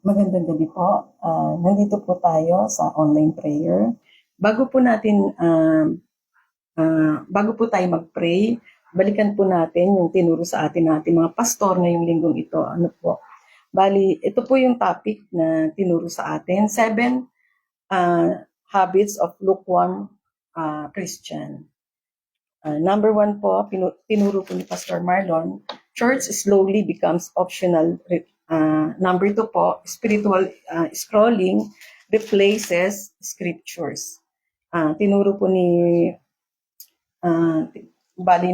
Magandang gabi po. Nandito po tayo sa online prayer. Bago po natin, bago po tayo mag-pray, balikan po natin yung tinuro sa ating mga pastor ngayong linggong ito. Ano po? Bali, ito po yung topic na tinuro sa atin. 7 habits of lukewarm Christian. Number 1 po, tinuro po ni Pastor Marlon, church slowly becomes optional. Number 2 po, spiritual scrolling replaces scriptures. Tinuro po ni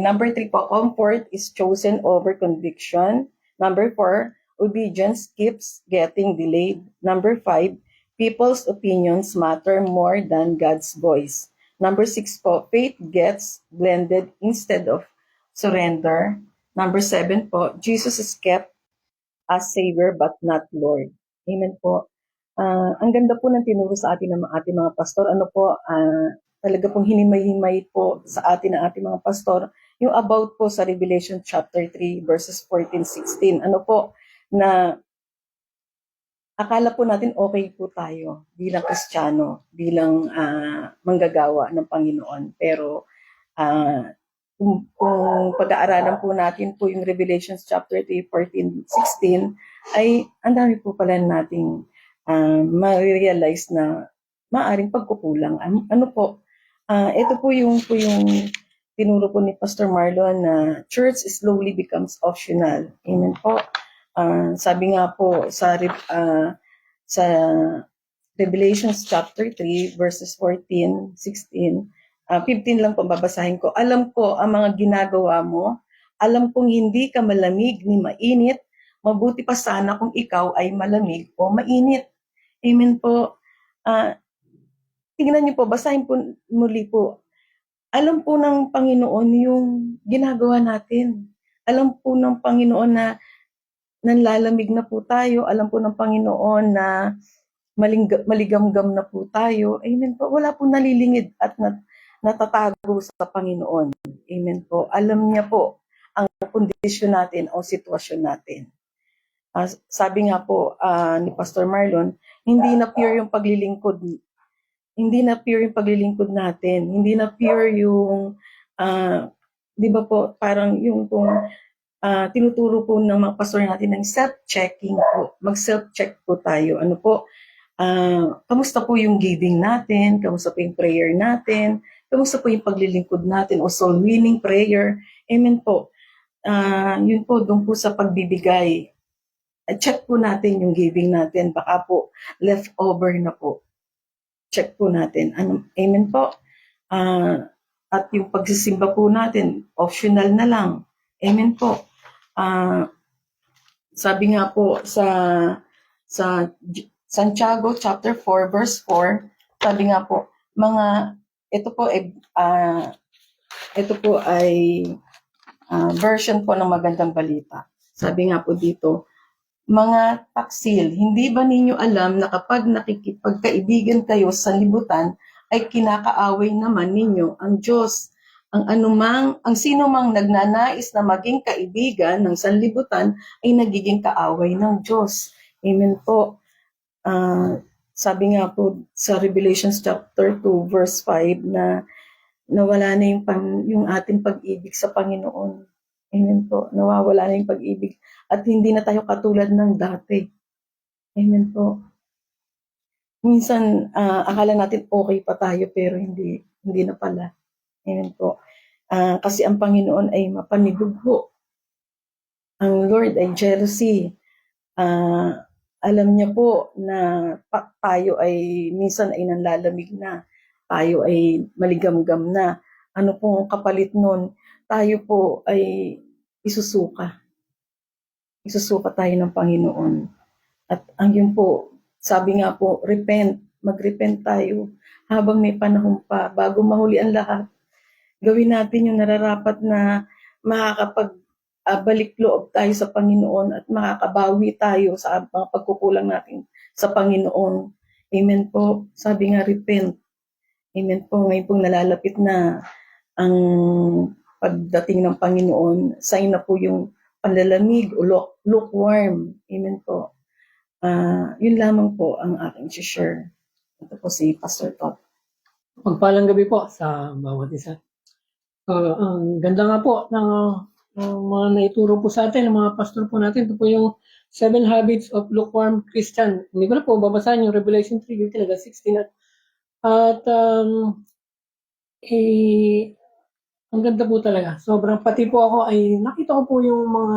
number 3 po, comfort is chosen over conviction. Number 4, obedience keeps getting delayed. Number 5, people's opinions matter more than God's voice. Number 6 po, faith gets blended instead of surrender. Number 7 po, Jesus is kept as Savior but not Lord. Amen po. Ang ganda po ng tinuro sa atin ng ating mga pastor. Ano po, talaga pong hinimay-himay po sa atin ng ating mga pastor yung about po sa Revelation chapter 3 verses 14-16. Ano po, na akala po natin okay po tayo bilang Kristiyano, bilang manggagawa ng Panginoon. Pero kung pag-aaralan po natin po yung Revelation chapter 3, 14, 16, ay ang dami po pala nating ma-realize na maaring pagkukulang. Ano po, ito po yung tinuro po ni Pastor Marlon na church slowly becomes optional. Amen po. Sabi nga po sa Revelation chapter 3 verses 14, 16, 15 lang po babasahin ko. Alam ko ang mga ginagawa mo. Alam kong hindi ka malamig ni mainit. Mabuti pa sana kung ikaw ay malamig o mainit. Amen po. Tingnan niyo po, basahin po muli po. Alam po ng Panginoon yung ginagawa natin. Alam po ng Panginoon na nanlalamig na po tayo. Alam po ng Panginoon na maligamgam na po tayo. Amen po. Wala po nalilingid at natatago sa Panginoon. Amen po. Alam niya po ang kondisyon natin o sitwasyon natin. Sabi nga po ni Pastor Marlon, hindi na pure yung paglilingkod. Hindi na pure yung paglilingkod natin. Hindi na pure yung, di ba po, parang yung kung tinuturo po ng mga pastor natin ng self-checking po. Mag-self-check po tayo. Ano po, kamusta po yung giving natin? Kamusta po yung prayer natin? Kamusta po yung paglilingkod natin o soul winning prayer? Amen po. Yun po, doon po sa pagbibigay. Check po natin yung giving natin. Baka po leftover na po. Check po natin. Amen po. At yung pagsisimba po natin, optional na lang. Amen po. Sabi nga po sa Santiago chapter 4 verse 4, sabi nga po, ito po ay version po ng Magandang Balita. Sabi nga po dito, mga taksil, hindi ba ninyo alam na kapag nakikipagkaibigan kayo sa libutan, ay kinakaaway naman ninyo ang Diyos? Ang sino mang nagnanais na maging kaibigan ng sanlibutan ay nagiging kaaway ng Diyos. Amen po. Sabi nga po sa Revelation chapter 2 verse 5 na nawala na yung ating pag-ibig sa Panginoon. Amen po. Nawawala na yung pag-ibig at hindi na tayo katulad ng dati. Amen po. Minsan akala natin okay pa tayo pero hindi na pala. Amen po. Kasi ang Panginoon ay mapanibugho. Ang Lord ay jealousy. Alam niya po na tayo ay minsan ay nanlalamig na. Tayo ay maligamgam na. Ano pong kapalit nun? Tayo po ay isusuka. Isusuka tayo ng Panginoon. At ang yun po, sabi nga po, repent. Mag-repent tayo habang may panahon pa bago mahuli ang lahat. Gawin natin yung nararapat na makakapagbalik loob tayo sa Panginoon at makakabawi tayo sa mga pagkukulang natin sa Panginoon. Amen po. Sabi nga, repent. Amen po. Ngayon pong nalalapit na ang pagdating ng Panginoon, sign na po yung panlalamig o lukewarm. Amen po. Yun lamang po ang aking share. Ito po si Pastor Tot. Pagpalang gabi po sa bawat isa. Ang ganda nga po ng mga naituro po sa atin, ng mga pastor po natin. Ito po yung 7 Habits of Lukewarm Christian. Hindi ko na po babasahin yung Revelation 3, talaga 16. At ang ganda po talaga. Sobrang pati po ako ay nakita ko po yung mga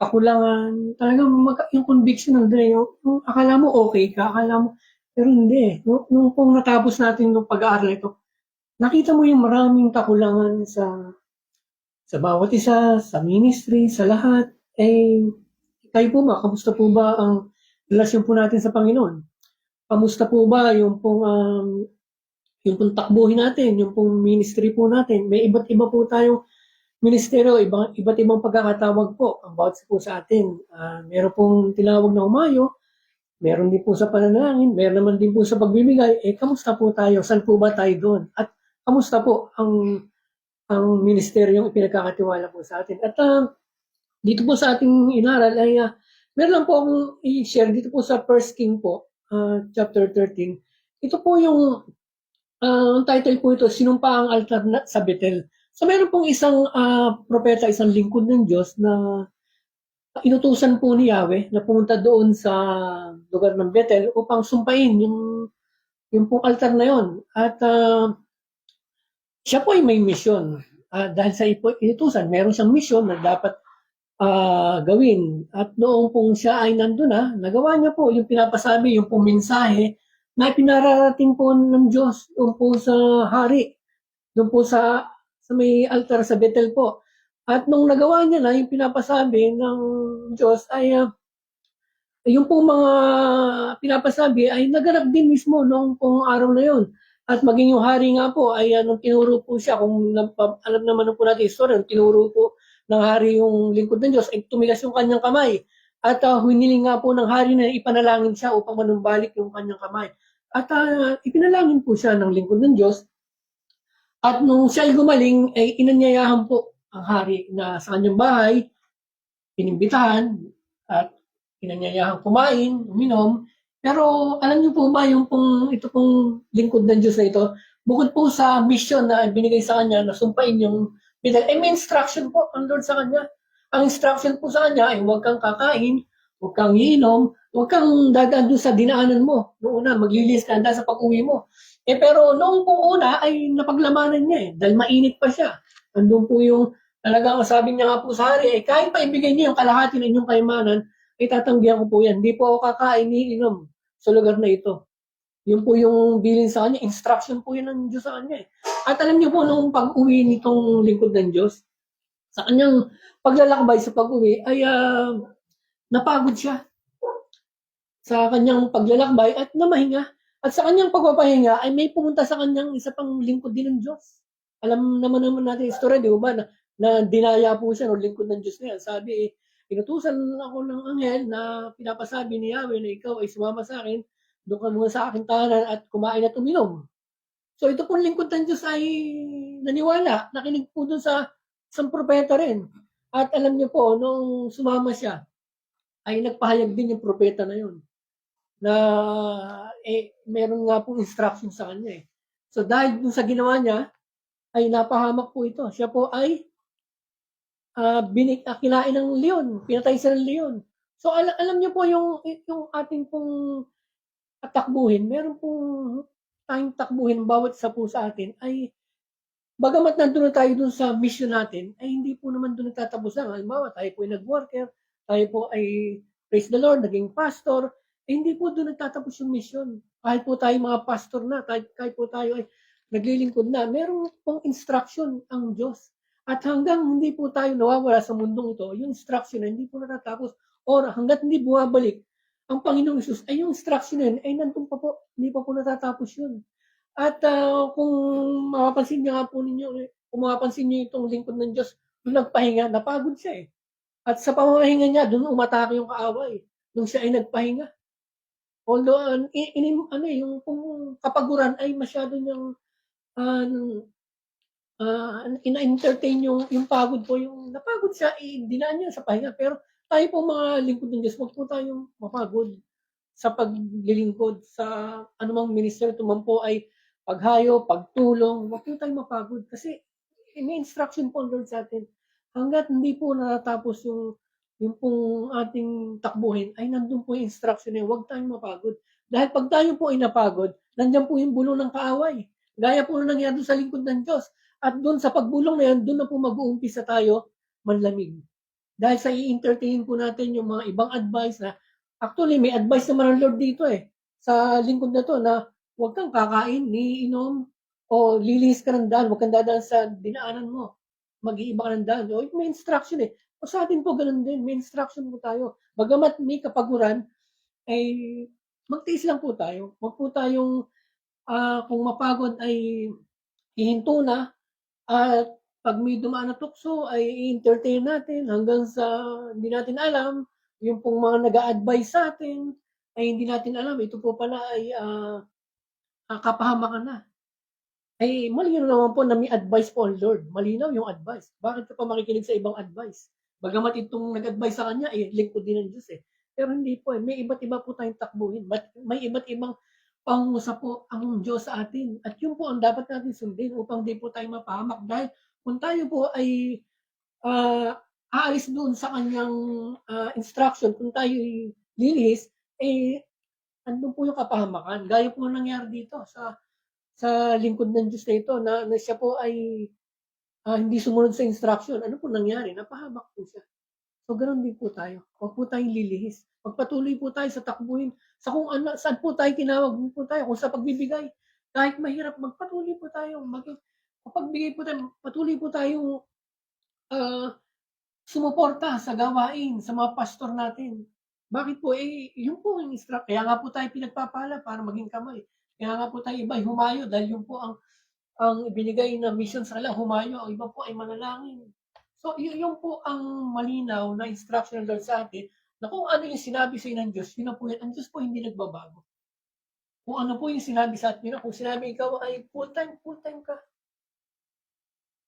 kakulangan. Talagang yung conviction nandun, yung akala mo okay ka, akala mo, pero hindi. Nung pong natapos natin yung pag-aaral ito, nakita mo yung maraming kakulangan sa bawat isa, sa ministry, sa lahat. Kayo po ba? Kamusta po ba ang relasyon po natin sa Panginoon? Kamusta po ba yung pong takbuhin natin, yung pong ministry po natin? May iba't iba po tayong ministeryo, iba't ibang pagkakatawag po ang bawat po sa atin. Meron pong tinawag na umayo, meron din po sa pananalangin, meron naman din po sa pagbibigay. Kamusta po tayo? Saan po ba tayo doon? At kamusta po ang ministeryong ipinagkakatiwala po sa atin? At dito po sa ating inaral ay meron lang po akong i-share dito po sa 1 King po, chapter 13. Ito po yung ang title po ito, Sinumpa ang Altar sa Bethel. So meron pong isang propeta, isang lingkod ng Diyos na inutusan po ni Yahweh na pumunta doon sa lugar ng Bethel upang sumpain yung pong altar na yon. At siya po ay may misyon. Dahil sa inutusan, meron siyang misyon na dapat gawin. At noong pong siya ay nandun na, nagawa niya po yung pinapasabi, yung pong mensahe na pinararating po ng Diyos doon po sa hari, doon po sa may altar sa Bethel po. At nung nagawa niya na yung pinapasabi ng Diyos ay yung pong mga pinapasabi ay naganap din mismo noong pong araw na yon. At maging yung hari nga po ay nung tinuro po siya, kung alam naman po natin history, nung tinuro po ng hari yung lingkod ng Diyos, ay tumigas yung kanyang kamay. At hiniling nga po ng hari na ipanalangin siya upang manumbalik yung kanyang kamay. At ipinalangin po siya ng lingkod ng Diyos. At nung siya ay gumaling, ay inanyayahan po ang hari na sa kanyang bahay, inimbitahan, at inanyayahan kumain, uminom. Pero alam niyo po ba yung ito pong lingkod ng Diyos na ito, bukod po sa mission na binigay sa kanya na sumpain yung bidal, may instruction po ang Lord sa kanya. Ang instruction po sa kanya ay huwag kang kakain, huwag kang iinom, huwag kang dadaan doon sa dinaanan mo. Noong una, maglilis ka sa pag-uwi mo. Pero noong po una ay napaglamanan niya dahil mainit pa siya. Andun po yung talagang sabi niya nga po sa hari, kahit pa ibigay niyo yung kalahati ng inyong kayamanan, ay tatanggihan ko po yan. Hindi po ako kakain, iinom sa lugar na ito. Yun po yung bilin sa kanya, instruction po yun ng Diyos sa kanya. At alam niyo po, nung pag-uwi nitong lingkod ng Diyos, sa kanyang paglalakbay sa pag-uwi, ay napagod siya sa kanyang paglalakbay at namahinga. At sa kanyang pagpapahinga ay may pumunta sa kanyang isa pang lingkod din ng Diyos. Alam naman natin istorya, di ba, na dinaya po siya ng lingkod ng Diyos na yan. Sabi, inutusan ako ng anghel na pinapasabi ni Yahweh na ikaw ay sumama sa akin, doon ka muna sa aking tahanan at kumain at uminom. So ito pong lingkod ng Diyos ay naniwala, nakinig po doon sa isang propeta rin. At alam niyo po, nung sumama siya, ay nagpahayag din yung propeta na yun na meron nga pong instruction sa kanya So dahil dun sa ginawa niya, ay napahamak po ito. Siya po ay kinain ng leon, pinatay siya ng leon. So alam niyo po yung ating pong takbuhin, meron pong tayong takbuhin bawat isa po sa atin ay bagamat nandun na tayo dun sa mission natin, ay hindi po naman dun nagtatapos lang. Halimbawa, tayo po ay nag-worker, tayo po ay, praise the Lord, naging pastor, hindi po dun nagtatapos yung mission. Kahit po tayo mga pastor na, kahit po tayo ay naglilingkod na, meron pong instruction ang Diyos. At hanggang hindi po tayo nawawala sa mundong ito, yung instruction na hindi po natatapos, or hanggat hindi bumabalik ang Panginoong Isus, ay yung instruction na yun, ay nandun pa po, hindi pa po natatapos yun. At kung mapapansin niyo nga po ninyo, kung mapapansin niyo itong lingkod ng Diyos, nung nagpahinga, napagod siya At sa pamamahinga niya, doon umatake yung kaaway. Nung siya ay nagpahinga. Although, yung kapaguran ay masyado niyang ina-entertain yung pagod po. Yung napagod siya, dinaan niya sa pahinga. Pero tayo po mga lingkod ng Diyos, huwag po tayong mapagod. sa paglilingkod sa anumang ministeryo, ito man po ay paghayo, pagtulong, huwag po tayong mapagod kasi may instruction po ang Lord sa atin. Hangga't hindi po natatapos yung pong ating takbuhin, ay nandun po yung instruction niya, huwag tayong mapagod. Dahil pag tayo po ay napagod, nandiyan po yung bulong ng kaaway. Gaya po na nangyari sa lingkod ng Diyos. At doon sa pagbulong na yan, doon na po mag-uumpisa tayo manlamig. Dahil sa i-entertain po natin yung mga ibang advice na, actually may advice naman ng Lord dito sa lingkod na to na huwag kang kakain, iinom, o lilihis ka ng daan, huwag kang dadaan sa dinaanan mo. Mag-iiba ka ng daan. O, may instruction O sa atin po ganun din, may instruction po tayo. Bagamat may kapaguran, ay magtiis lang po tayo. Huwag po tayong kung mapagod ay hihinto na at pag may dumaan na tukso ay i-entertain natin hanggang sa hindi natin alam, yung pong mga nag-a-advise sa atin ay hindi natin alam, ito po pala ay kapahamakan na. Ay malinaw naman po na may advice po ang Lord, malinaw yung advice. Bakit ka pa makikinig sa ibang advice? Bagamat itong nag-advise sa kanya, lingkod din ng Diyos Pero hindi po may iba't iba po tayong takbuhin, may iba't ibang pangungusap po ang Diyos sa atin. At yun po ang dapat natin sundin upang di po tayo mapahamak. Dahil kung tayo po ay aalis doon sa kanyang instruction, kung tayo lilihis, andun po yung kapahamakan. Gaya po nangyari dito sa lingkod ng Diyos na ito na siya po ay hindi sumunod sa instruction. Ano po nangyari? Napahamak po siya. So, ganoon din po tayo. Huwag po tayong lilihis. Magpatuloy po tayo sa takbuhin. Sa kung ano, saan po tayo tinawag po tayo, kung sa pagbibigay. Kahit mahirap, magpatuloy po tayo. Pagbigay po tayo, patuloy po tayong sumuporta sa gawain, sa mga pastor natin. Bakit po? Yun po yung instruct. Kaya nga po tayo pinagpapala para maging kamay. Kaya nga po tayo iba humayo dahil yun po ang ibinigay na mission sa kanila, humayo. Ang iba po ay manalangin. So, yun po ang malinaw na instruction ng Lord sa atin na kung ano yung sinabi sa ng Diyos, yun na po yan. Ang Diyos po hindi nagbabago. Kung ano po yung sinabi sa atin, kung sinabi ikaw ay full-time ka.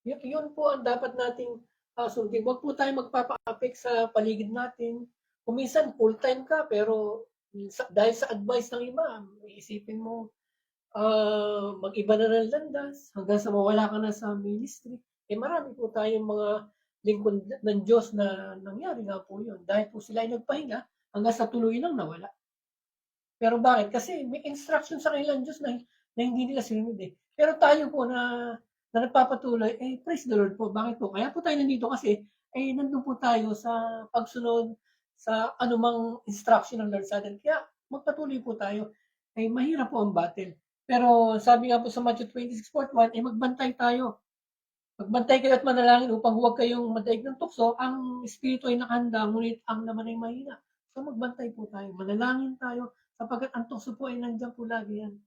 Yun po ang dapat nating sundin. Huwag po tayo magpapa-affect sa paligid natin. Kung minsan full-time ka, pero dahil sa advice ng iba, iisipin mo, mag-iba na ng landas hanggang sa mawala ka na sa ministry. Marami po tayong mga lingkod ng Diyos na nangyari nga po yun. Dahil po sila ay nagpahinga hanggang sa tuloy lang nawala. Pero bakit? Kasi may instruction sa kanilang Diyos na hindi nila sinunod Pero tayo po na nagpapatuloy, praise the Lord po. Bakit po? Kaya po tayo nandito kasi nandun po tayo sa pagsunod sa anumang instruction ng Lord sa atin. Kaya magpatuloy po tayo. Mahirap po ang battle. Pero sabi nga po sa Matthew 26:41, magbantay tayo. Magbantay kayo at manalangin upang huwag kayong madaig ng tukso. Ang espiritu ay nakahanda, ngunit ang laman ay mahina. So magbantay po tayo, manalangin tayo, sapagkat ang tukso po ay nandiyan po lagi yan.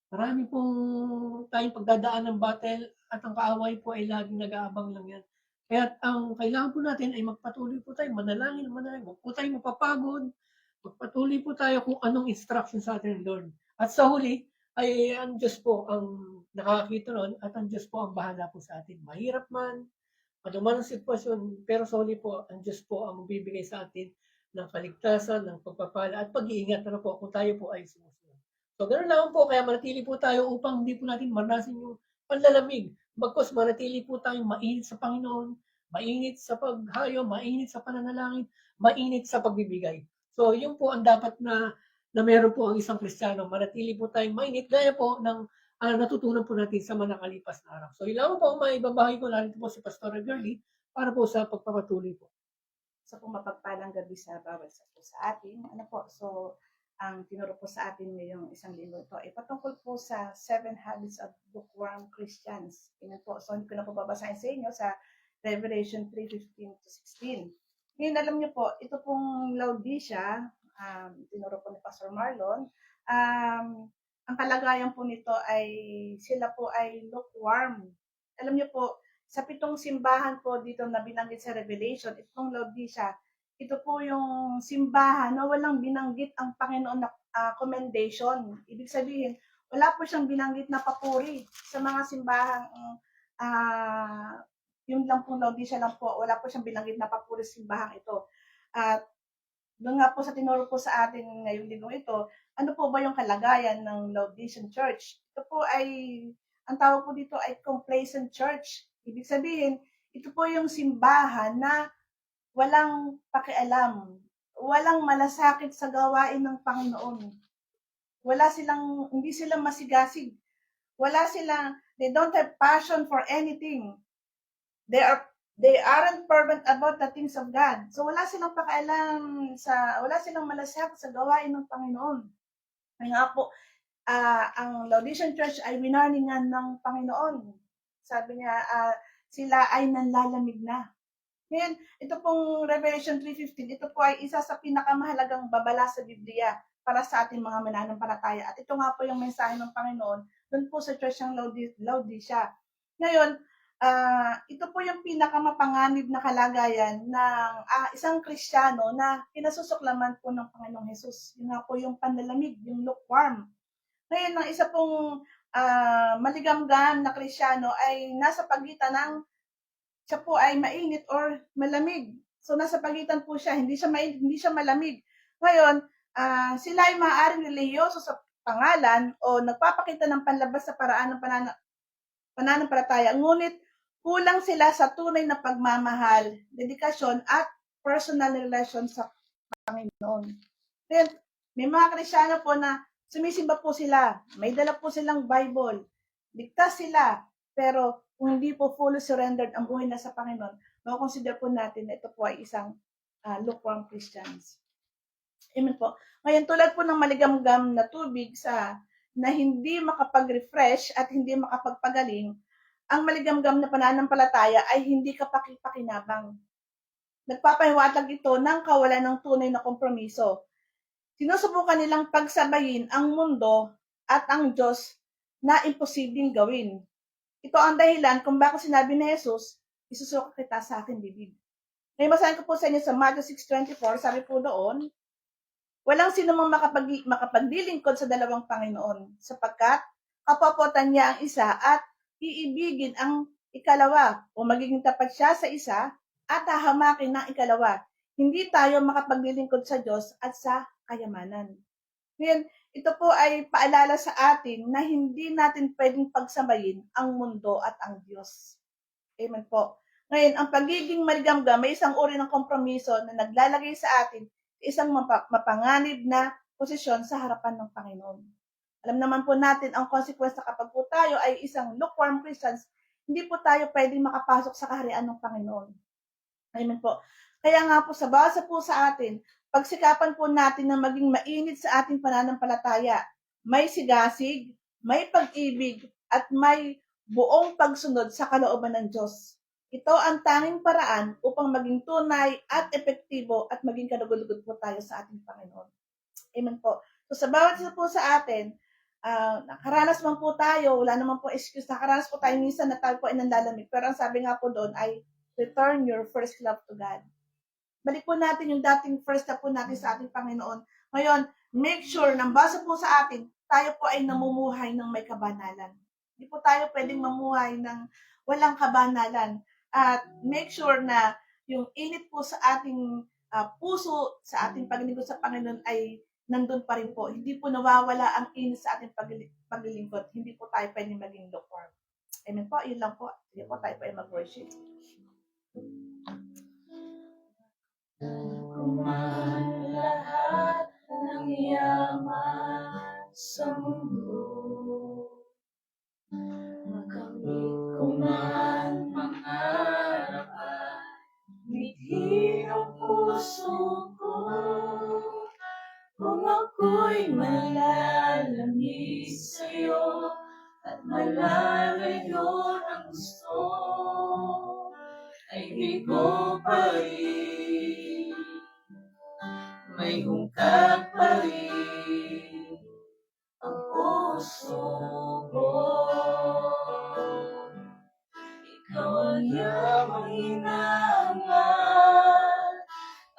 Marami pong tayong pagdadaan ng battle at ang kaaway po ay laging nag-aabang lang yan. Kaya ang kailangan po natin ay magpatuloy po tayo, manalangin. Huwag po tayo mapapagod. Magpatuloy po tayo kung anong instruction sa atin ng Lord. At sa huli, ay ang Diyos po ang nakakita nun at ang Diyos po ang bahala po sa atin. Mahirap man, ano man ang sitwasyon, pero sa huli po, ang Diyos po ang magbibigay sa atin ng kaligtasan, ng pagpapala at pag-iingat na po kung tayo po ay sumusunod. So, ganoon lang po, kaya manatili po tayo upang hindi po natin maranasin yung panlalamig. Bagkus manatili po tayong mainit sa Panginoon, mainit sa paghayo, mainit sa pananalangin, mainit sa pagbibigay. So, yun po ang dapat na meron po ang isang Kristiyano. Manatili po tayong mainit, gaya po ng natutunan po natin sa mga nakalipas na araw. So, yun lang po ang maibabahagi ko. Narito po si Pastor Girlie para po sa pagpapatuloy po. So kung mapagpalang gabi sa bawat isa po sa atin, ano po, so ang tinuro po sa atin ngayong isang linggo ito ay patungkol po sa 7 Habits of Bookworm Christians. Yan po, so hindi ko na po babasahin sa inyo sa Revelation 3:15 to 16. Ngayon, alam niyo po, ito pong Laodicea, tinuro po ni Pastor Marlon, ang kalagayan po nito ay sila po ay lukewarm. Alam niyo po, sa 7 simbahan po dito na binanggit sa Revelation, itong Laodicea, ito po yung simbahan na walang binanggit ang Panginoon na commendation. Ibig sabihin, wala po siyang binanggit na papuri sa mga simbahang yung lang po Laodicea lang po, wala po siyang binanggit na papuri sa simbahang ito. At doon nga po sa tinuro po sa atin ngayong linggo ito, ano po ba yung kalagayan ng Laodicean Church? Ito po ay, ang tawag po dito ay complacent church. Ibig sabihin, ito po yung simbahan na walang pakialam, walang malasakit sa gawain ng Panginoon. Hindi sila masigasig. They don't have passion for anything. They are they aren't fervent about the things of God. So wala silang malasakit sa gawain ng Panginoon. Kaya nga po, ang Laodicean Church ay winarningan ng Panginoon. Sabi niya, sila ay nanlalamig na. Ngayon, ito pong Revelation 3:15, ito po ay isa sa pinakamahalagang babala sa Biblia para sa ating mga mananampalataya. At ito nga po yung mensahe ng Panginoon doon po sa Church ng Laodicea. Ngayon, ito po yung pinakamapanganib na kalagayan ng isang Kristiyano na pinasusuklaman po ng Panginoong Hesus. Yun nga po yung panlalamig, yung lukewarm. Ngayon, ang isa pong maligamgam na Kristiyano ay nasa pagitan ng siya po ay mainit or malamig. So nasa pagitan po siya, hindi siya mainit, hindi siya malamig. Ngayon, sila ay maaaring relihiyoso sa pangalan o nagpapakita ng panlabas sa paraan ng pananampalataya. Ngunit kulang sila sa tunay na pagmamahal, dedikasyon at personal relation sa Panginoon. Then, may mga Kristiyano po na sumisimba po sila, may dala po silang Bible, ligtas sila, pero kung hindi po fully surrendered ang buhay na sa Panginoon, makonsider po natin na ito po ay isang lukewarm Christians. Amen po. Ngayon, tulad po ng maligamgam na tubig na hindi makapag-refresh at hindi makapagpagaling, ang maligamgam na pananampalataya ay hindi kapakipakinabang. Nagpapahiwatig ito ng kawalan ng tunay na kompromiso. Sinusubukan nilang pagsabayin ang mundo at ang Diyos na imposibleng gawin. Ito ang dahilan kung bakit sinabi ni Jesus, isusuka kita sa aking bibig. Ngayon, masahin ko po sa inyo sa Matthew 6:24, sabi po doon, walang sino mang makapaglilingkod sa dalawang Panginoon, sapagkat kapapotan niya ang isa at iibigin ang ikalawa, o magiging tapat siya sa isa at hahamakin ng ikalawa. Hindi tayo makapaglilingkod sa Diyos at sa kayamanan. Ngayon, ito po ay paalala sa atin na hindi natin pwedeng pagsabayin ang mundo at ang Diyos. Amen po. Ngayon, ang pagiging maligamgam may isang uri ng kompromiso na naglalagay sa atin isang mapanganib na posisyon sa harapan ng Panginoon. Alam naman po natin ang consequence na kapag po tayo ay isang lukewarm Christians, hindi po tayo pwedeng makapasok sa kaharian ng Panginoon. Amen po. Kaya nga po sa basa po sa atin, pagsikapan po natin na maging mainit sa ating pananampalataya. May sigasig, may pag-ibig, at may buong pagsunod sa kalooban ng Diyos. Ito ang tanging paraan upang maging tunay at epektibo at maging kalugod-lugod po tayo sa ating Panginoon. Amen po. So sa bawat isa po sa atin, nakaranas man po tayo, wala naman po excuse, nakaranas po tayo minsan na tayo po ay nanlalamig. Pero ang sabi nga po doon ay, return your first love to God. Balik po natin yung dating first love po natin sa ating Panginoon. Ngayon, make sure, nang basa po sa atin, tayo po ay namumuhay ng may kabanalan. Hindi po tayo pwedeng mamuhay ng walang kabanalan. At make sure na yung init po sa ating puso, sa ating paglilingkod sa Panginoon ay nandun pa rin po. Hindi po nawawala ang init sa ating paglilingkod. Hindi po tayo pwedeng maging lukewarm. Amen po, yun lang po. Sige po, tayo po ay mag-worship. Kuman lahat ng yaman sa mundo, makamit kuman mangarap at mithi ang puso ko. Kung ako'y malalamig sa'yo at malalayo ng gusto, ay di ko pa rin, may hungkag pa rin ang puso ko. Ikaw ang yamang inaangal,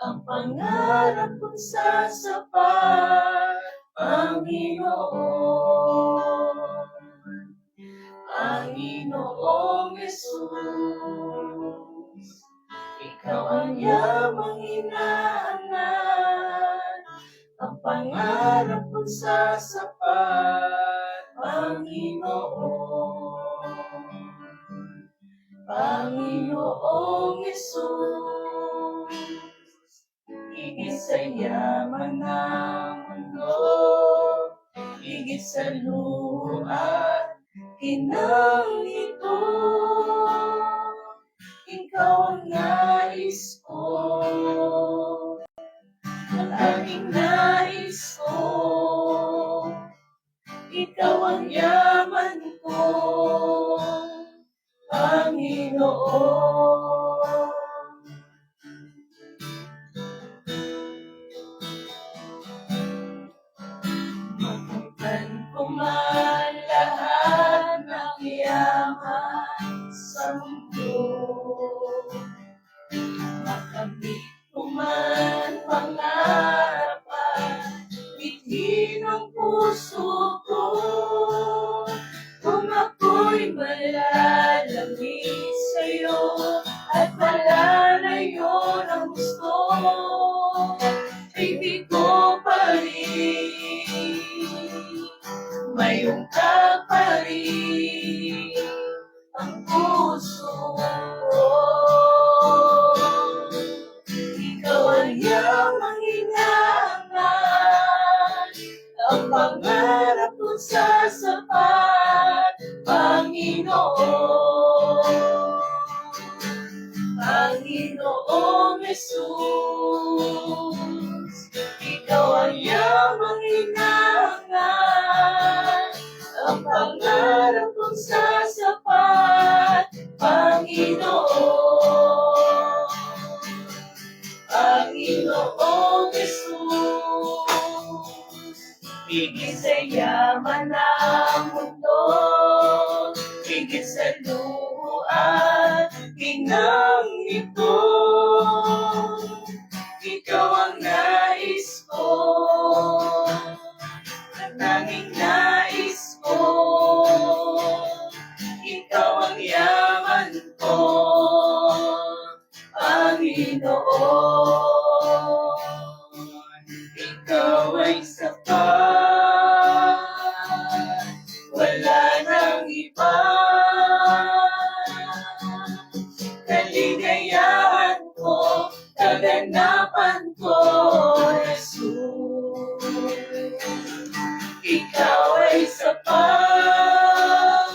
ang pangarap kong sasapat, Panginoon, Panginoong Jesus. Ikaw ang yamang inaangal, pangarap kong sasapat, Panginoon. Panginoong Yesus, higit sa yaman ng mundo, higit sa luha at ginang ito, ikaw ang nais ko, ang aming nais ko, ikaw ang yaman ko, Panginoon. Makamtan ko man lahat ng yaman sa mundo, makamit ko man pangarap at bitin ang puso ko, kung ako'y malalamig sa'yo at malalayo ng gusto, hindi ko pa rin mayungkap pa rin ang puso ko. Ikaw ang yamang hinahangat, ang pangarap kong sasapat, Panginoon. Panginoong Yesus, ikaw ang yamang hinahangat, ang pangarap kong sasapat, Panginoon. Panginoong Yesus, higit sa yaman ng mundo, higit sa luha at ginang ito, ikaw ang nais ko, ang tanging nais ko, ikaw ang yaman ko, Panginoon. Ikaw ay sapat, wala nang iba, kaligayahan ko, kaganapan ko, Jesus. Ikaw ay sapat,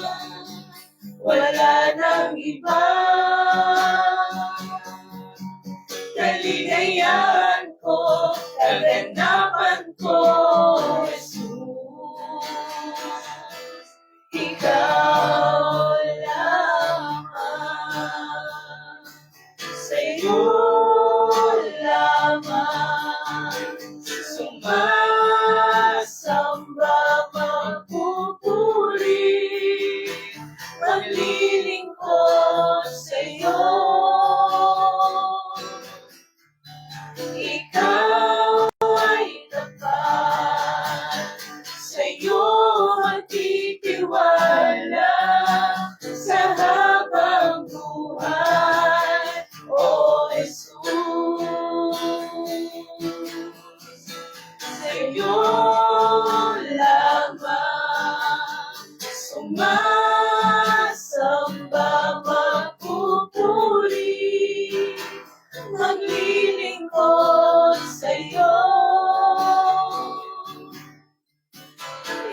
wala nang iba, kaligayahan ko, kaganapan ko, Jesus. Ikaw lamang, sa'yo lamang, sumasamba, magpupuri, maglilingkod sa'yo. Ikaw ay tapat, sa'yo magtitiwala sa habang buhay, O Jesus. Sa'yo lamang sumasamba, magpupuri, maglilingkod sa'yo.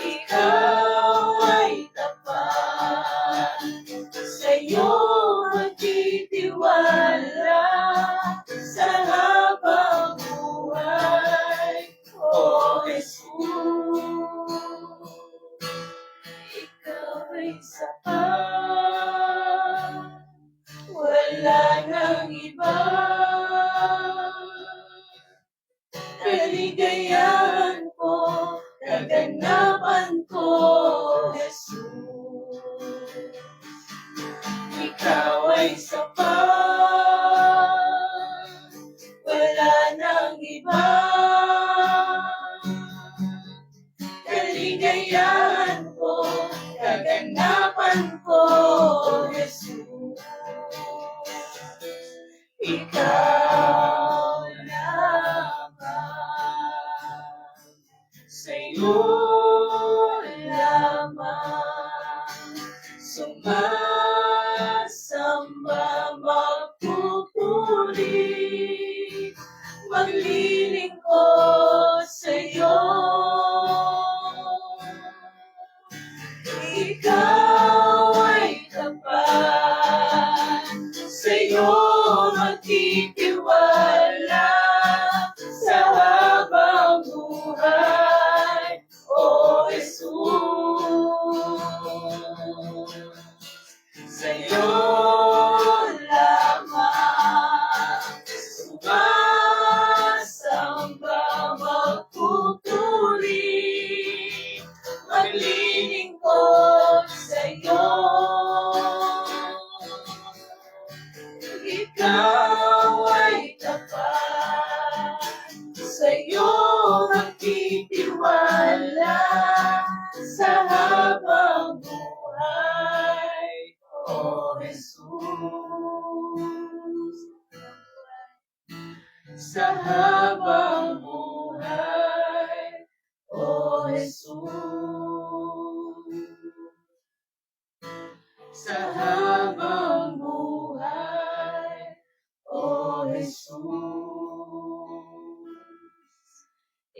Ikaw ay tapat, sa'yo magtitiwala sa habang buhay, O Jesus. Ikaw ay sapat, wala nang iba, kaligayahan ko, kaganapan ko, Jesus. Ikaw ay sapat, wala nang iba, kaligayahan ko, kaganapan ko, Jesus. Ikaw lamang. sumasamba, magpupuri, maglilingkod sa'yo. Ikaw ay tapat, sa'yo magtitiwala sa habang buhay, O Jesus. Sa'yo lamang sumasamba, magpupuri, maglilingkod sa'yo. Ikaw ay tapat, sa'yo magtitiwala sa habang buhay, O Jesus. Sa habang buhay, O Jesus. Sa habang buhay, O Jesus.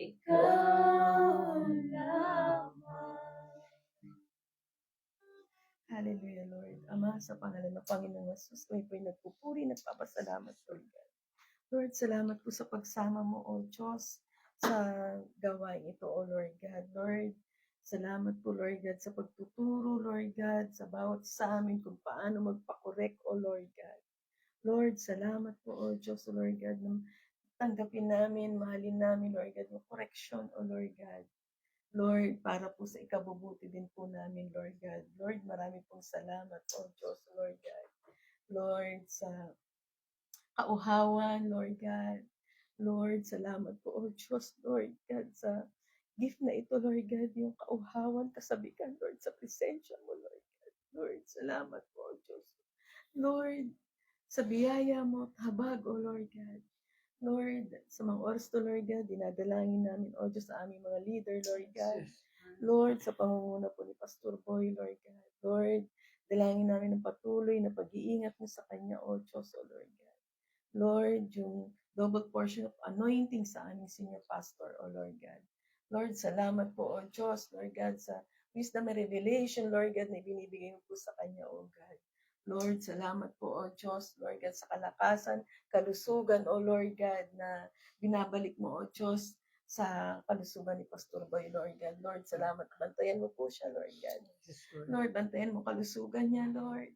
Ikaw lamang. Hallelujah, Lord. Ama, sa pangalan ng Panginoong Jesus, kami po'y nagpupuri, nagpapasalamat, Lord God. Lord, salamat po sa pagsama mo, O Diyos, sa gawain ito, O Lord God. Lord, salamat po, Lord God, sa pagtuturo, Lord God, sa bawat sa amin kung paano magpakorek, O Lord God. Lord, salamat po, O Diyos, O Lord God, na tanggapin namin, mahalin namin, Lord God, yung correction, O Lord God. Lord, para po sa ikabubuti din po namin, Lord God. Lord, marami pong salamat, O Diyos, Lord God. Lord, sa kauhawan, Lord God. Lord, salamat po, O Diyos, Lord God, sa gift na ito, Lord God, yung kauhawan, kasabikan, Lord, sa presensya mo, Lord God. Lord, salamat po, O Diyos. Lord, sa biyaya mo at habag, O Lord God. Lord, sa mga oras to, Lord God, dinadalangin namin, O Diyos, sa aming mga leader, Lord God. Lord, sa pangunguna po ni Pastor Boy, Lord God. Lord, dalangin namin ng patuloy na pag-iingat mo sa kanya, O Diyos, O Lord God. Lord, yung double portion of anointing sa aming senior pastor, O Lord God. Lord, salamat po, O Diyos, Lord God, sa wisdom and revelation, Lord God, na binibigay mo po sa kanya, O God. Lord, salamat po, O Diyos, Lord God, sa kalakasan, kalusugan, O Lord God, na binabalik mo, O Diyos, sa kalusugan ni Pastor Boy, Lord God. Lord, salamat. Bantayan mo po siya, Lord God. Lord, bantayan mo kalusugan niya, Lord.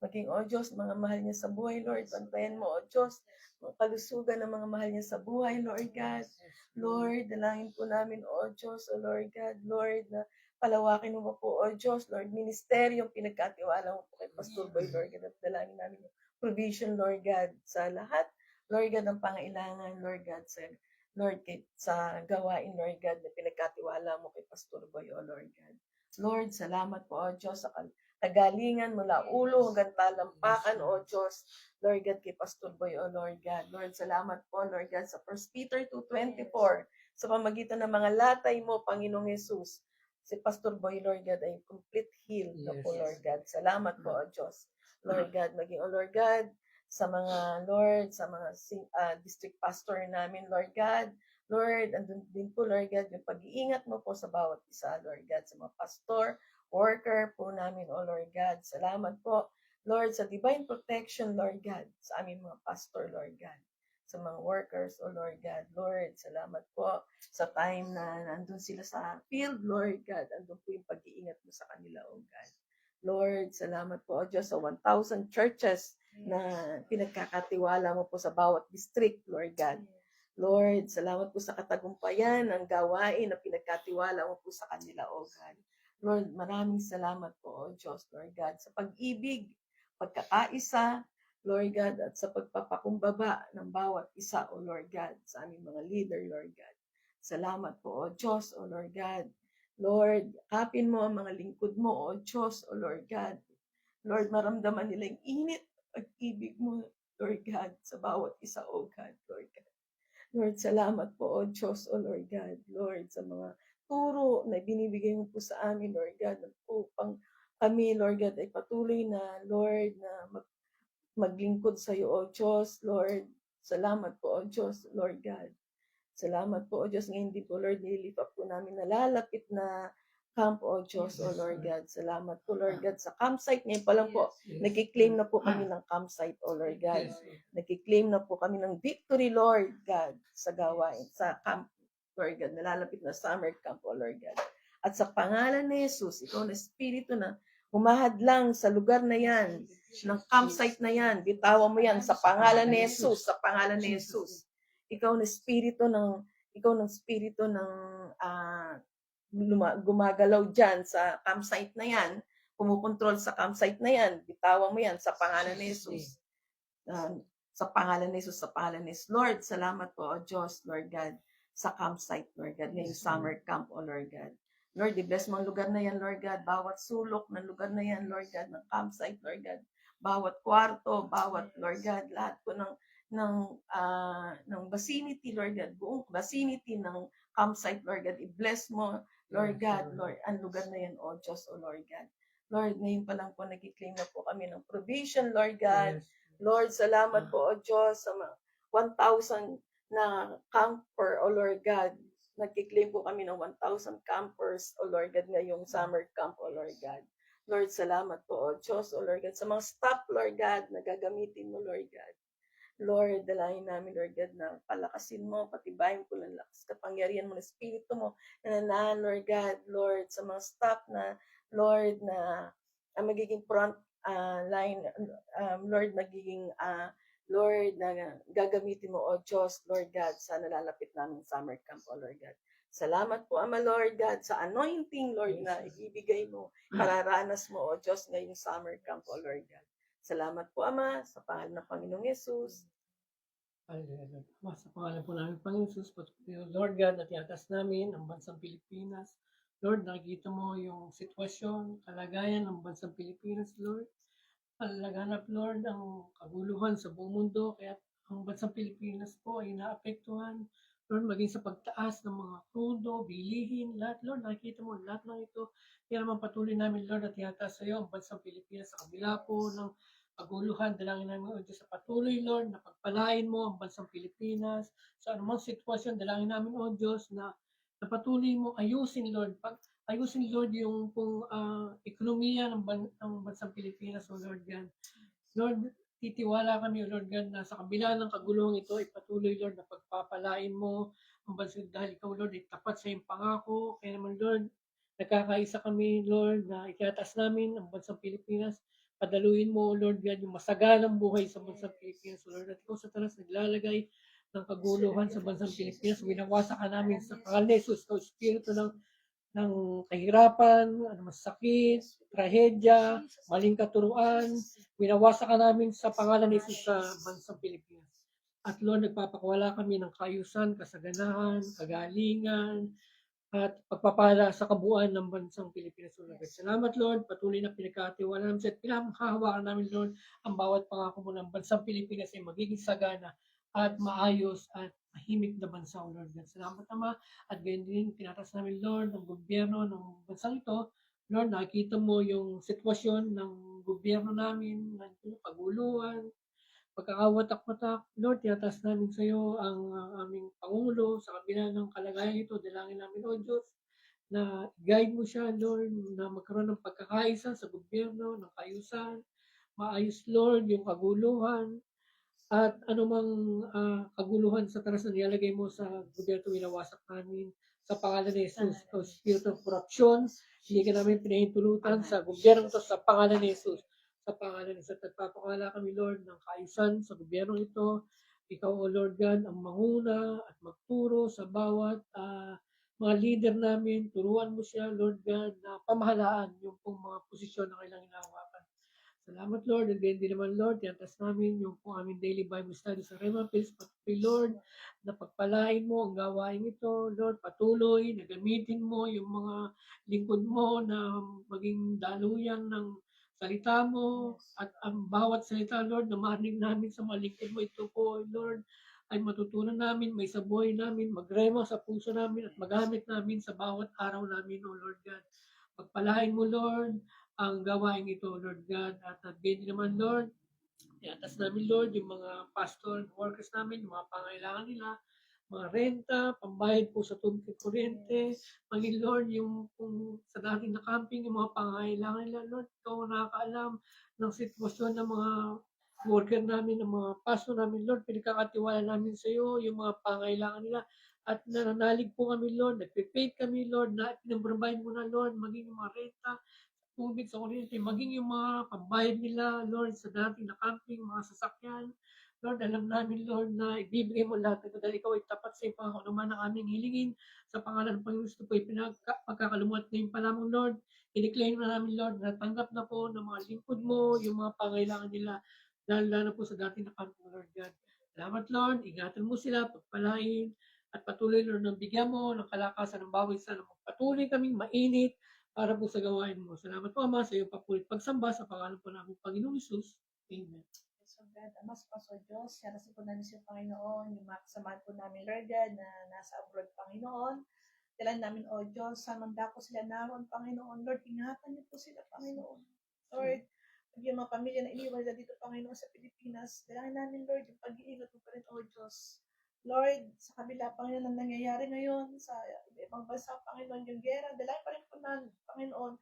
Maging, O Diyos, mga mahal niya sa buhay, Lord. Bantayan mo, O Diyos, mga kalusugan ng mga mahal niya sa buhay, Lord God. Lord, dalangin po namin, O Diyos, O Lord God. Lord, na palawakin mo po, O Diyos, Lord, ministeryong pinagkatiwala mo po kay Pastor Boy, Lord God. At dalangin namin yung provision, Lord God, sa lahat, Lord God, ng pangailangan, Lord God, sa gawain, Lord God, na pinagkatiwala mo kay Pastor Boy, O Lord God. Lord, salamat po, O Diyos, sa kagalingan mula ulo hanggang talampakan, O Diyos, Lord God, kay Pastor Boy, O Lord God. Lord, salamat po, Lord God, sa 1 Peter 2:24, sa pamagitan ng mga latay mo, Panginoong Jesus, si Pastor Boy, Lord God, ay complete healed na po, Lord God. Salamat po, O Diyos. Lord God, maging, O Lord God, sa mga, Lord, sa mga district pastor namin, Lord God. Lord, andun din po, Lord God, yung pag-iingat mo po sa bawat isa, Lord God, sa mga pastor, worker po namin, O Lord God. Salamat po, Lord, sa divine protection, Lord God, sa aming mga pastor, Lord God, sa mga workers, O Lord God. Lord, salamat po sa time na nandun sila sa field, Lord God. Andun po yung pag-iingat mo sa kanila, O God. Lord, salamat po, O Diyos, sa 1,000 churches na pinagkakatiwala mo po sa bawat district, Lord God. Lord, salamat po sa katagumpayan ng gawain na pinagkatiwala mo po sa kanila, O God. Lord, maraming salamat po, O Diyos, Lord God, sa pag-ibig, pagkakaisa, Lord God, at sa pagpapakumbaba ng bawat isa, O Lord God, sa aming mga leader, Lord God. Salamat po, O Diyos, O Lord God. Lord, kapin mo ang mga lingkod mo, O Diyos, O Lord God. Lord, maramdaman nila yung init, pag-ibig mo, Lord God, sa bawat isa, O God, Lord God. Lord, salamat po, O Diyos, O Lord God. Lord, sa mga turo na binibigay mo po sa amin, Lord God, upang kami, Lord God, ay patuloy na, Lord, na maglingkod sa iyo, O Diyos, Lord. Salamat po, O Diyos, Lord God. Salamat po, O Diyos, ngayon din po, Lord, nililift up po namin na lalapit na camp, O Diyos, O Lord God. Salamat po, Lord God, sa campsite. Ngayon pa lang po, nagkiklaim na po kami ng campsite, O Lord God. Nagkiklaim na po kami ng victory, Lord God, sa gawain, sa camp, Lord God, nalalapit na summer camp, O Lord God. At sa pangalan ni Jesus, ikaw na Espiritu na humahadlang sa lugar na yan, ng campsite na yan, bitawan mo yan sa pangalan ni Jesus, sa pangalan ni Jesus. Ikaw na espiritu ng gumagalaw diyan sa campsite na yan, kumukontrol sa campsite na yan, bitawan mo yan sa pangalan ni Jesus. Sa pangalan ni Jesus, sa pangalan ni Jesus. Lord, salamat po, O Diyos, Lord God, sa campsite, Lord God, ngayong summer camp, O Lord God. Lord, i-bless mo ang lugar na yan, Lord God, bawat sulok ng lugar na yan, Lord God, ng campsite, Lord God, bawat kwarto, bawat, Lord God, lahat po ng vicinity, Lord God, buong vicinity ng campsite, Lord God, i-bless mo, Lord God, Lord, ang lugar na yan, O Diyos, O Lord God. Lord, ngayon pa lang po nag-claim na po kami ng provision, Lord God. Lord, salamat po, O Diyos, sa mga 1,000 na camper, O Lord God. Nag-claim po kami ng 1,000 campers, O Lord God, ngayong summer camp, O Lord God. Lord, salamat po, O Diyos, O Lord God, sa mga staff, Lord God, na gagamitin mo, Lord God. Lord, dalangin namin, Lord God, na palakasin mo, patibayin po ng lakas, kapangyarihan mo, ng Espiritu mo, na nanaan, Lord God, Lord, sa mga staff na, Lord, na magiging front line, Lord, magiging, Lord, na gagamitin mo, O Diyos, Lord God, sa nalalapit namin summer camp, O Lord God. Salamat po, Ama, Lord God, sa anointing, Lord, na ibibigay mo, pararanas mo, O Diyos, ngayong summer camp, O Lord God. Salamat po, Ama, sa pangalan ng Panginoong Yesus. Hallelujah. Ama, sa pangalan po namin, Panginoon Jesus, patuloy, Lord God, na tinatas namin ang bansang Pilipinas. Lord, nakikita mo yung sitwasyon, kalagayan ng bansang Pilipinas, Lord. Laganap, Lord, ang kaguluhan sa buong mundo, kaya ang bansang Pilipinas po ay naapektuhan. Lord, maging sa pagtaas ng mga krudo, bilihin, lahat, Lord, nakikita mo lahat ng ito. Kaya naman patuloy namin, Lord, at tinatas sa iyo ang bansang Pilipinas sa kabila po ng kaguluhan. Dalangin namin, O Diyos, sa patuloy, Lord, na pagpalain mo ang bansang Pilipinas. Sa anumang sitwasyon, dalangin namin, O Diyos, na patuloy mo ayusin, Lord, ayusin, Lord, yung pong ekonomiya ng bansang Pilipinas, O Lord God. Lord, titiwala kami, O Lord God, na sa kabila ng kaguluhan ito, ipatuloy, Lord, na pagpapalain mo ang bansa dahil ikaw, Lord, ay tapat sa iyong pangako. Kaya naman, Lord, nagkakaisa kami, Lord, na itinatas namin ang bansang Pilipinas. Padaluin mo, O Lord God, yung masaganang buhay sa bansang Pilipinas, O Lord. At ikaw sa talas naglalagay ng kaguluhan sa bansang Pilipinas. Winawasak ka namin sa pangalan ni Jesus, ikaw, Espiritu ng kahirapan, sakit, trahedya, maling katuruan, winawasak ka namin sa pangalan ni Jesus sa bansang Pilipinas. At Lord, nagpapakuwala kami ng kaayusan, kasaganahan, kagalingan, at pagpapala sa kabuuan ng bansang Pilipinas. Lord. Salamat, Lord. Patuloy na pinagkatiwala namin sa pinakahawakan namin, Lord, ang bawat pangako mo ng bansang Pilipinas ay magiging sagana at maayos at mahimik na bansa, O Lord. Salamat, Ama. At ganyan din, tinatas namin, Lord, ng gobyerno ng bansang ito. Lord, nakikita mo yung sitwasyon ng gobyerno namin, ng paguluhan, pagkakawatak-watak. Lord, tinatas namin sa iyo ang aming Pangulo sa kabila ng kalagayan ito. Dalangin namin, O Diyos, na guide mo siya, Lord, na magkaroon ng pagkakaisa sa gobyerno, ng kaayusan, maayos, Lord, yung kaguluhan, at anumang kaguluhan sa taras na nilalagay mo sa gobyerno, winawasak namin sa pangalan ni Jesus. O spirit of corruption, hindi ka namin pinahintulutan sa gobyerno ito sa pangalan ni Jesus. Sa pangalan ni Jesus, nagpapakala kami, Lord, ng kaayusan sa gobyerno ito. Ikaw, O Lord God, ang manguna at magturo sa bawat mga leader namin. Turuan mo siya, Lord God, na pamahalaan yung pong mga posisyon na kailangan hinahawakan. Salamat, Lord. And then din naman, Lord, tiyantas namin yung po aming daily Bible study sa Rema Pills. Patuloy, Lord, na pagpalain mo ang gawain ito. Lord, patuloy na gamitin mo yung mga lingkod mo na maging daluyan ng salita mo at ang bawat salita, Lord, na marinig namin sa mga lingkod mo ito po, Lord, ay matutunan namin, may sabuhay namin, magrema sa puso namin at magamit namin sa bawat araw namin, O Lord God. Pagpalain mo, Lord, ang gawain ito, Lord God. At din naman, Lord, iatas namin, Lord, yung mga pastor workers namin, yung mga pangailangan nila, mga renta, pambayad po sa tubig at kuryente, maging Lord, yung kung sa dating na camping, yung mga pangailangan nila, Lord, ikaw ang nakakaalam ng sitwasyon ng mga worker namin, ng mga pastor namin, Lord, pinagkakatiwala namin sa iyo, yung mga pangailangan nila, at nananalig po kami, Lord, nagpe-faith kami, Lord, na pinaprovide mo na, Lord, maging yung mga renta, tubig sa kuryente, maging yung mga pambayad nila, Lord, sa dating na camping, mga sasakyan. Lord, alam namin, Lord, na ibibigay mo lahat ito dahil ikaw ay tapat sa ipang naman ng aming hilingin. Sa pangalan ng Panginoon Kristo po, pagkakalumuat ngayon pa lamang, Lord. I-declare na namin, Lord, na tanggap na po ng mga lingkod mo, yung mga pangailangan nila, dahil na po sa dating na camping, Lord God. Salamat, Lord. Ingatan mo sila, pagpalain, at patuloy, Lord, ng bigyan mo ng kalakasan ng bawat isa na magpatuloy kaming mainit para po sa gawain mo. Salamat po, Ama, sa iyong papulit pagsamba sa pangalan po namin Panginoong Isus. Amen. So God, Ama, sa Diyos, yarasi po namin sa Panginoon, yung mga kasamahan po namin, Lord God, na nasa abroad, Panginoon. Kailan namin, O Diyos, saan man dako sila naroon, Panginoon. Lord, ingatan niyo po sila, Panginoon. Lord, yung mga pamilya na iniwan na dito, Panginoon, sa Pilipinas, dalangin namin, Lord, yung pag-iingat mo pa rin, O Diyos. Lord, sa kabila, Panginoon, ang nangyayari ngayon sa ibang bansa, Panginoon, yung gera, dalangin pa rin po namin, Panginoon.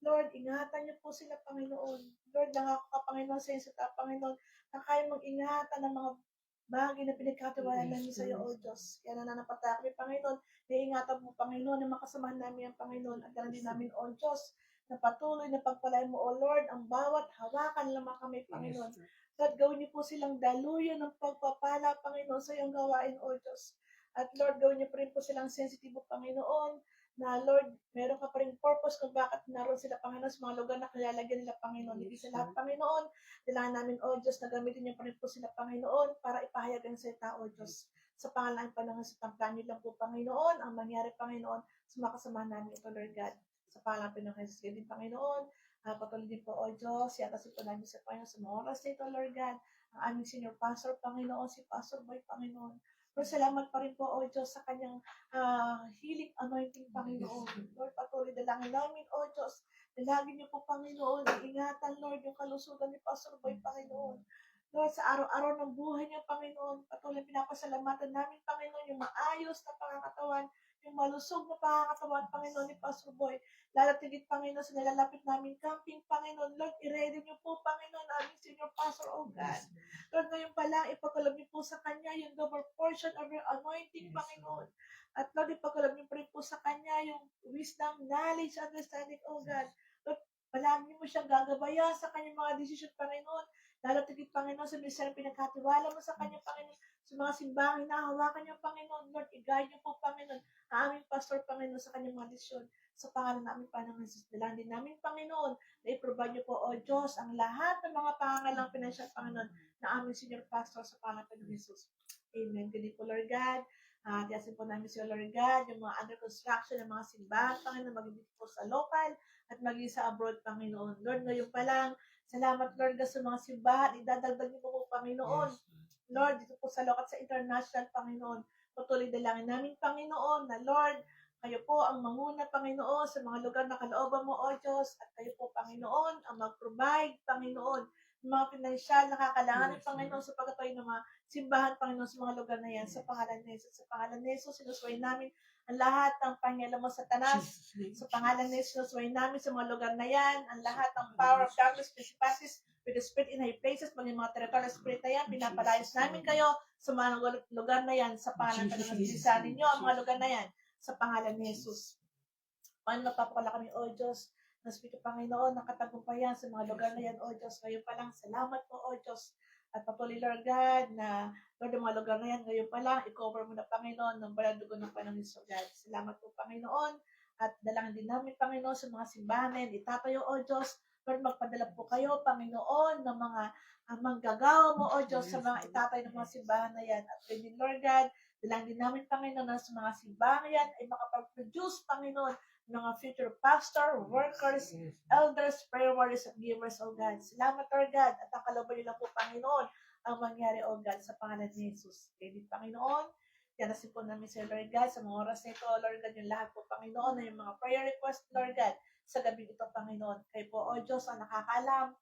Lord, ingatan niyo po sila, Panginoon. Lord, nangako ka, Panginoon, sa iyo sa Panginoon, na kaya mag-ingatan ng mga bagay na pinagkatiwala namin sa iyo, O Diyos. Kaya nananapataya kami, Panginoon. Iingatan mo, Panginoon, na makasamahan namin ang Panginoon. At ganoon din namin, O Diyos, na patuloy na pagpalain mo, O Lord, ang bawat hawakan lamang kami, Panginoon. Lord, gawin niyo po silang daluyan ng pagpapala, Panginoon, sa iyong gawain, O Diyos. At Lord, gawin niyo pa rin po silang sensitibo, Panginoon, na Lord, meron ka pa rin purpose kung bakit naroon sila, Panginoon, sa mga lugar na kilalagyan nila, Panginoon. Hindi sa lahat, Panginoon. Kailangan namin, O Diyos, na gamitin niyo pa rin po sila, Panginoon, para ipahayag ang salita, O Diyos. Sa pangalan pa ng sa tamplan niyo lang po, Panginoon, ang mangyari, Panginoon, sa mga kasamahan namin ito, Lord God. Sa pangalan pa ng Jesus, din, Panginoon, patuloy din po, O Diyos, yatasin po namin sa Panginoon sa mga oras nito, Lord God, ang aming senior pastor, Panginoon, si Pastor Boy, Panginoon. Lord, salamat pa rin po, O Diyos, sa kanyang healing anointing, Panginoon. Lord, patuloy dalangin namin, O Diyos, dalangin niyo po, Panginoon, ingatan, Lord, yung kalusugan ni Pastor Boy, Panginoon. Lord, sa araw-araw ng buhay niyo, Panginoon, patuloy pinapasalamatan namin, Panginoon, yung maayos na pangangatawan, yung malusog na pangangatawan, Panginoon, ni Pastor Boy. Lalo tigit, Panginoon, sa nalalapit namin camping, Panginoon. Lord, i-ready niyo po, Panginoon, aming senior pastor, O God. Lord, ngayon pa lang, ipagkalab niyo po sa kanya yung double portion of your anointing, Panginoon. At Lord, ipagkalab niyo pa rin po sa kanya yung wisdom, knowledge, understanding, O God. Lord, palagi mo siyang gagabayan sa kanyang mga desisyon, Panginoon. Lalo tigit, Panginoon, sa ministry na pinagkatiwala mo sa kanya, Panginoon. Sa mga simbahang hinahawakan niyo, Panginoon. Lord, i-guide niyo po, Panginoon, ang aming pastor, Panginoon, sa kanyang mga desisyon. Sa pangalan namin, Panginoon Jesus, dalangin din namin, Panginoon, na i-provide niyo po, O Diyos, ang lahat ng mga pangangailangang pinansyal, Panginoon, na aming senior pastor sa pangalan ng Jesus. Amen. Ganun po, Lord God. Tiyasin po namin si Lord God, yung mga under construction ng mga simbahan, Panginoon, maging dito po sa local at maging sa abroad, Panginoon. Lord, ngayon pa lang, salamat, Lord God, sa mga simbahan. Idadagdag niyo po, Panginoon. Lord, dito po sa local at sa international, Panginoon. Patuloy dalangin namin, Panginoon, na Lord, kayo po ang manguna, Panginoon, sa mga lugar na kalooban mo, O Diyos. At kayo po, Panginoon, ang mag-provide, Panginoon, ng mga pinansyal na kakailanganin, Panginoon, sa pagkatayo ng mga simbahan, Panginoon, sa mga lugar na yan. Sa pangalan ni Jesus. Sa pangalan ni Jesus, sinusway namin ang lahat ng pangyayari mo sa tanas. Sa pangalan ni Jesus, sinusway namin sa mga lugar na yan, ang lahat ng power of darkness, principalities, with the spirit in high places, maging mga territorial spirit na yan, pinapalayas namin kayo sa mga lugar na yan. Sa pangalan pa ng Jesus, ninyo ang mga lugar na yan sa pangalan ni Jesus. Paano napapakala kami, O Diyos, na Espiritu Panginoon, nakatagumpayan sa mga lugar na yan, O Diyos. Ngayon pa lang, salamat po, O Diyos. At patuloy, Lord God, na Lord, ang mga lugar na yan, ngayon pa lang, i-cover mo na, Panginoon, ng balang dugo ng Panginoon, God. Salamat po, Panginoon. At dalangin din namin, Panginoon, sa mga simbahan na yan, itatayo, O Diyos. Lord, magpadala po kayo, Panginoon, ng mga manggagawa mo, O Diyos, sa mga itatayo ng mga simbahan na yan. At din, Lord God, dalangin din namin, Panginoon, na sa mga simbahan yan ay makapag-produce, Panginoon, mga future pastor, workers, elders, prayer warriors, at givers, O God. Salamat, Lord God, at ang kalooban niyo lang po, Panginoon, ang mangyari, O God, sa pangalan ni Jesus. Kaya din, Panginoon, yanasin po namin sa Lord God, sa mga oras na ito, Lord God, yung lahat po, Panginoon, na yung mga prayer request, Lord God, sa gabi ito, Panginoon. Kayo po, O Diyos, ang nakakaalam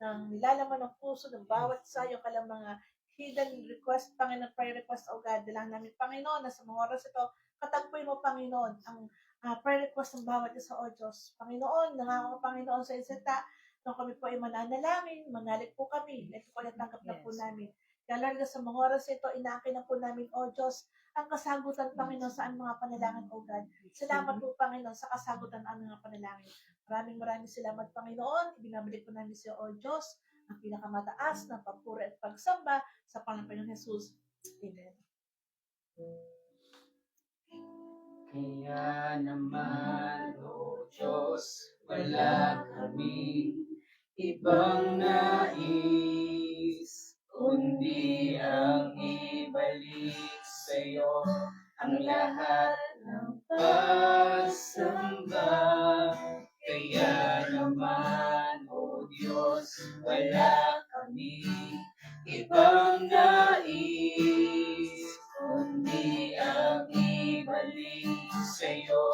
ng nilalaman ng puso ng bawat isa, yung kalang mga hidden request, Panginoon, prayer request, O God. Dalang namin, Panginoon, na sa mga oras ito, katagpoy mo, Panginoon, ang prayer request ng bawat isa, O Diyos. Panginoon, nangako ka, Panginoon, sa isita, nung kami po ay mananalangin, manalig po kami, ito po natanggap na po namin. Kaya Lord, sa mga oras ito, inaakin na po namin, O Diyos, ang kasagutan, Panginoon, sa aming mga panalangin, O God. Salamat po, Panginoon, sa kasagutan ng aming mga panalangin. Maraming salamat, Panginoon. Ibinabalik po namin sa iyo, O Diyos, ang pinakamataas na papuri at pagsamba sa Panginoon Jesus. Amen. Kaya naman, O Diyos, wala kami ibang nais, kundi ang ibalik sa'yo ang lahat ng pagsamba. Kaya naman, O Diyos, wala kami ibang nais, kundi ang ibalik sa'yo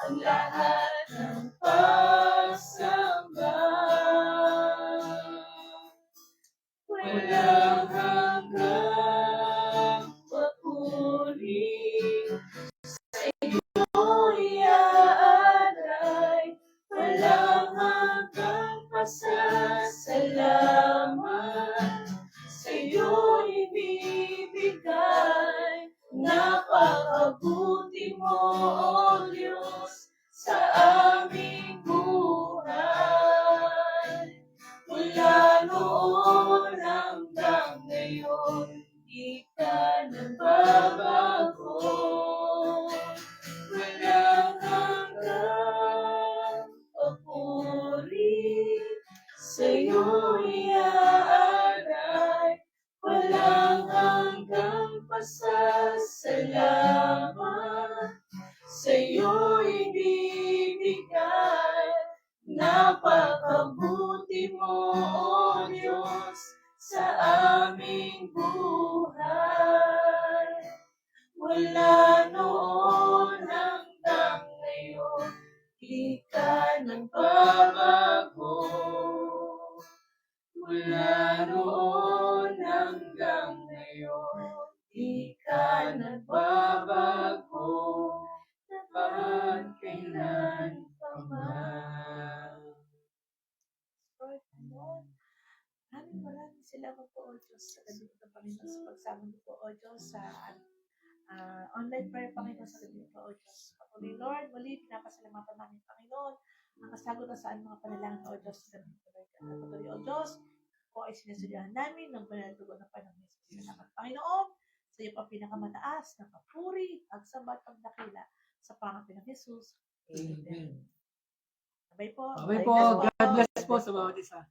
ang lahat ng pagsamba. Walang hanggang papuri sa'yo'y aaray, walang hanggang pasasalamat sa'yo'y ibibigay. Napakabuti mo, O Diyos, sa aming buhay. Mula noon hanggang ngayon, di ka nagbabago. Walang hanggang papuri sa'yo'y aaray, walang hanggang pasasalamat sa'yo'y bibigay. Napakabuti mo, O Diyos, sa aming buhay. Mula noon hanggang ngayon, di ka nagbabago. Mula noon hanggang ngayon, di ka nagbabago. Naman kailan pa man. Lord, Panginoon, maraming salamat po, O Diyos, sa gabi ito, Panginoon, sa pagsama niyo po, O Diyos, sa online prayer, Panginoon, sa gabi ito, O Diyos. Patuloy, Lord, muli, pinapasalamatan namin, Panginoon, ang kasagot na saan mga panalangin, O Diyos, sa gabi ito, Lord. At patuloy, O Diyos, po ay sinasudyahan namin ng banal tugon ng Panginoon Jesus. Salamat, Panginoon, sa iyo pa pinakamataas na papuri, pagsamba at pagdakila sa Panginoon Jesus. Amen. Amen. Sabay po. Bye po. God bless po sa bawat isa.